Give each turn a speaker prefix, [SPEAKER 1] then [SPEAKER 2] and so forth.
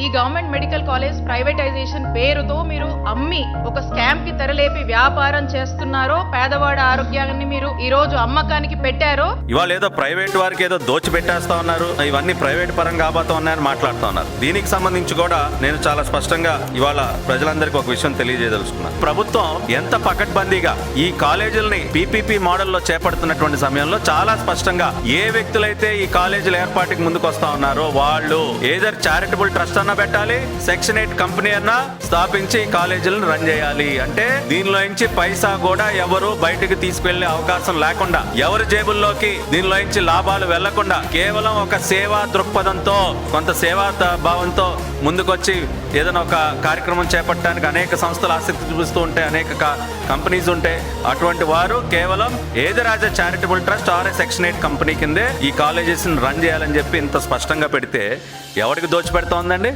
[SPEAKER 1] ఈ government medical college privatisation పేరుతో మీరు అమ్మి ఒక స్కామ్ కి తెరలేపి వ్యాపారం చేస్తున్నారో, పేదవాడి ఆరోగ్యాన్ని మీరు ఈ రోజు అమ్మకానికి పెట్టారో.
[SPEAKER 2] ఇవాళ ఏదో ప్రైవేట్ వారికి ఏదో దోచి పెట్టేస్తా ఉన్నారు, ఇవన్నీ ప్రైవేట్ పరంగా కాబోతా ఉన్నాయని మాట్లాడుతూ ఉన్నారు. దీనికి సంబంధించి కూడా నేను చాలా స్పష్టంగా ఇవాళ ప్రజలందరికీ ఒక విషయం తెలియజేయదలుచుకున్నాను. ప్రభుత్వం ఎంత పకడ్బందీగా ఈ కాలేజీలని పీపీపీ మోడల్లో చేపడుతున్నటువంటి సమయంలో చాలా స్పష్టంగా ఏ వ్యక్తులైతే ఈ కాలేజీల ఏర్పాటుకి ముందుకు వస్తా ఉన్నారో వాళ్ళు ఏదర్ చారిటబుల్ ట్రస్ట్ అన్నా పెట్టాలి, సెక్షన్ 8 కంపెనీ అన్నా స్థాపించి కాలేజీలను రన్ చేయాలి. అంటే దీనిలో నుంచి పైసా కూడా ఎవరు బయటకు తీసుకెళ్లే అవకాశం లేకుండా, ఎవరి జేబుల్లోకి దీనిలో నుంచి లాభాలు వెళ్లకుండా కేవలం ఒక సేవా దృక్పథంతో, కొంత సేవా భావంతో ముందుకొచ్చి ఏదైనా ఒక కార్యక్రమం చేపట్టడానికి అనేక సంస్థలు ఆసక్తి చూపిస్తూ ఉంటాయి, అనేక కంపెనీస్ ఉంటాయి. అటువంటి వారు కేవలం either as a charitable trust or section 8 company కిందే ఈ కాలేజెస్ రన్ చేయాలని చెప్పి ఇంత స్పష్టంగా పెడితే ఎవరికి దోచిపెడతా ఉందండి?